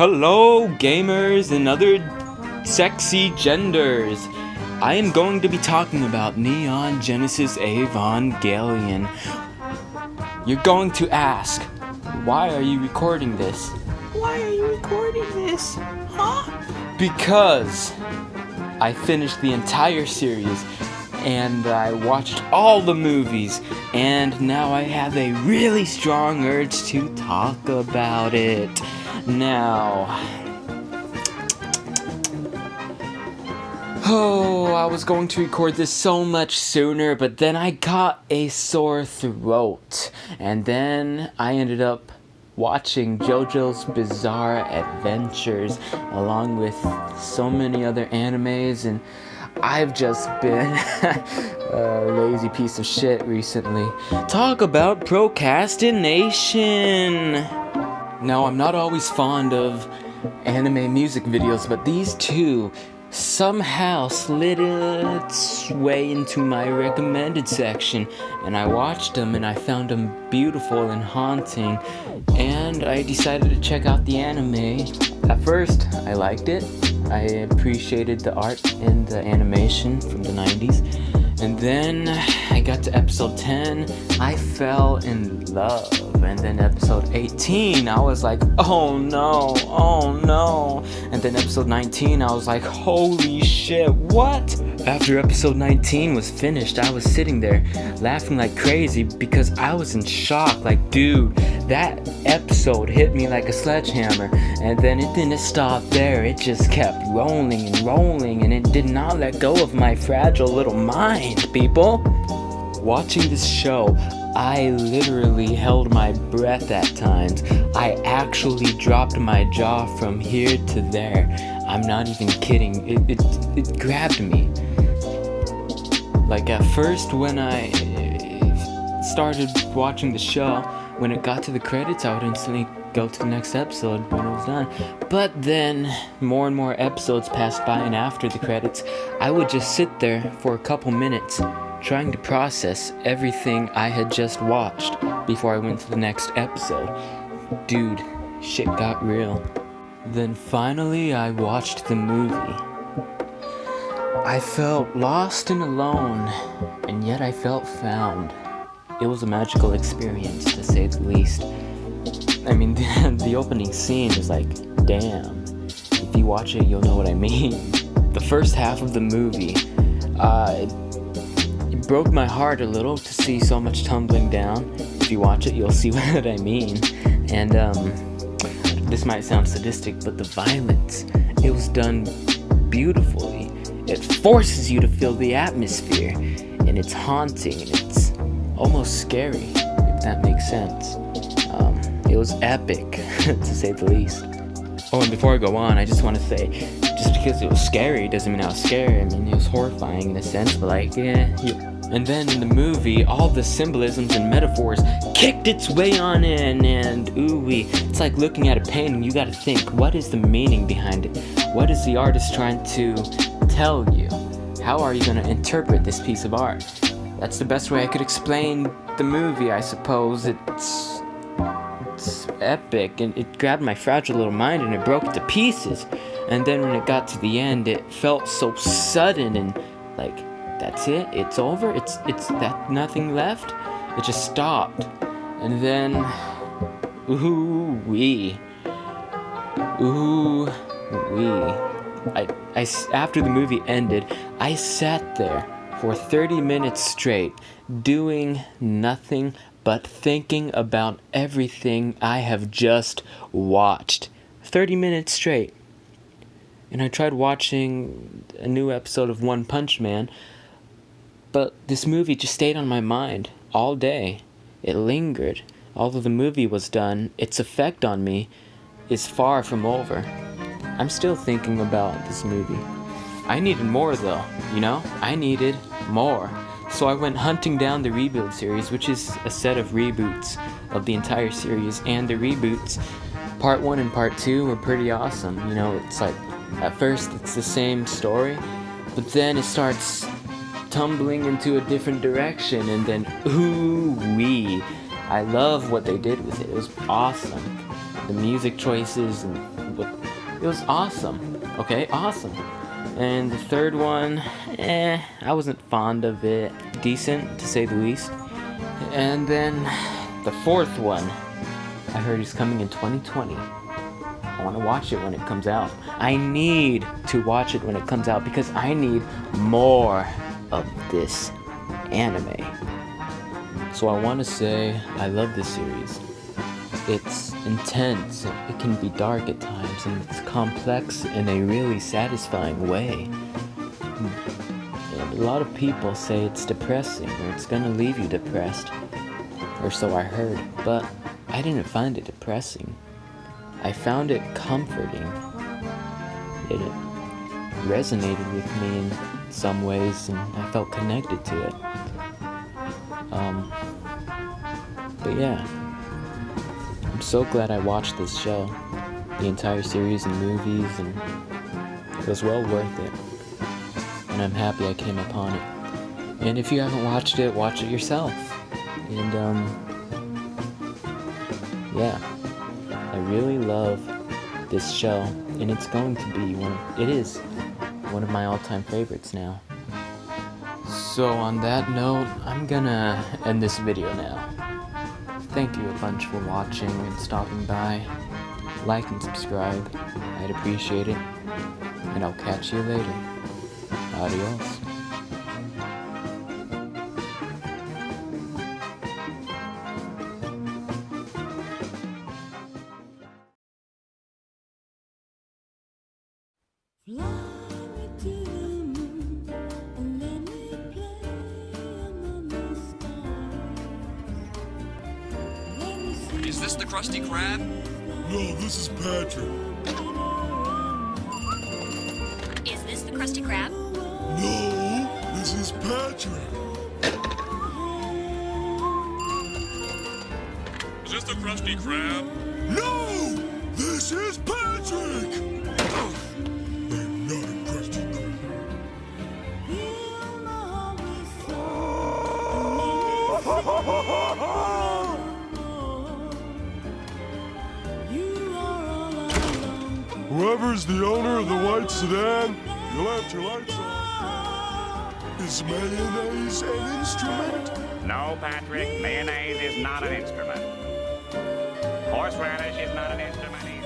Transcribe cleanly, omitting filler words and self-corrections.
Hello, gamers and other sexy genders. I am going to be talking about Neon Genesis Evangelion. You're going to ask, why are you recording this? Why are you recording this? Huh? Because I finished the entire series and I watched all the movies, and now I have a really strong urge to talk about it. Now, I was going to record this so much sooner, but then I got a sore throat, and then I ended up watching JoJo's Bizarre Adventures along with so many other animes, and I've just been a lazy piece of shit recently. Talk about procrastination! Now, I'm not always fond of anime music videos, but these two somehow slid its way into my recommended section, and I watched them and I found them beautiful and haunting, and I decided to check out the anime. At first, I liked it. I appreciated the art and the animation from the 90s. And then I got to episode 10, I fell in love. And then episode 18, I was like, oh no. And then episode 19, I was like, holy shit, what? After episode 19 was finished, I was sitting there laughing like crazy because I was in shock. Like, dude, that episode hit me like a sledgehammer. And then it didn't stop there, it just kept rolling, and it did not let go of my fragile little mind, people. Watching this show, I literally held my breath at times. I actually dropped my jaw from here to there. I'm not even kidding, it grabbed me. Like, at first when I started watching the show, when it got to the credits, I would instantly go to the next episode when it was done. But then more and more episodes passed by, and after the credits, I would just sit there for a couple minutes trying to process everything I had just watched before I went to the next episode. Dude, shit got real. Then finally I watched the movie. I felt lost and alone, and yet I felt found. It was a magical experience, to say the least. I mean, the opening scene is like, damn. If you watch it, you'll know what I mean. The first half of the movie, it broke my heart a little to see so much tumbling down. If you watch it, you'll see what I mean. And this might sound sadistic, but the violence, it was done beautifully. It forces you to feel the atmosphere, and it's haunting, and it's almost scary, if that makes sense. It was epic, to say the least. Oh, and before I go on, I just want to say, just because it was scary doesn't mean I was scared. I mean, it was horrifying in a sense, but like, yeah. And then in the movie, all the symbolisms and metaphors kicked its way on in, and ooh-wee. It's like looking at a painting, you gotta think, what is the meaning behind it? What is the artist trying to tell you? How are you gonna interpret this piece of art? That's the best way I could explain the movie, I suppose. It's epic, and it grabbed my fragile little mind and it broke it to pieces. And then when it got to the end, it felt so sudden and like, that's it, it's over, it's that nothing left. It just stopped. And then ooh-wee. After the movie ended, I sat there for 30 minutes straight, doing nothing but thinking about everything I have just watched. 30 minutes straight. And I tried watching a new episode of One Punch Man, but this movie just stayed on my mind all day. It lingered. Although the movie was done, its effect on me is far from over. I'm still thinking about this movie. I needed more though, you know? I needed more. So I went hunting down the Rebuild series, which is a set of reboots of the entire series, and the reboots, part 1 and part 2, were pretty awesome. You know, it's like, at first it's the same story, but then it starts tumbling into a different direction, and then ooh-wee. I love what they did with it. It was awesome. the music choices, and it was awesome. Okay, awesome. And the third one, I wasn't fond of it. Decent, to say the least. And then the fourth one, I heard is coming in 2020. I want to watch it when it comes out. I need to watch it when it comes out because I need more of this anime. So I want to say I love this series. It's intense, it can be dark at times, and it's complex in a really satisfying way. And a lot of people say it's depressing, or it's gonna leave you depressed, or so I heard, but I didn't find it depressing. I found it comforting. It resonated with me in some ways, and I felt connected to it. But yeah, I'm so glad I watched this show, the entire series and movies, and it was well worth it. And I'm happy I came upon it. And if you haven't watched it, watch it yourself. And yeah, I really love this show, and it's going to be one of my all-time favorites now. So on that note, I'm gonna end this video now. Thank you a bunch for watching and stopping by. Like and subscribe, I'd appreciate it. And I'll catch you later. Adios. Is this the Krusty Krab? No, this is Patrick. Is this the Krusty Krab? No, this is Patrick. Is this the Krusty Krab? No, this is Patrick. I'm not a Krusty Krab. Whoever's the owner of the white sedan, you'll have your lights on. Is mayonnaise an instrument? No, Patrick, mayonnaise is not an instrument. Horseradish is not an instrument either.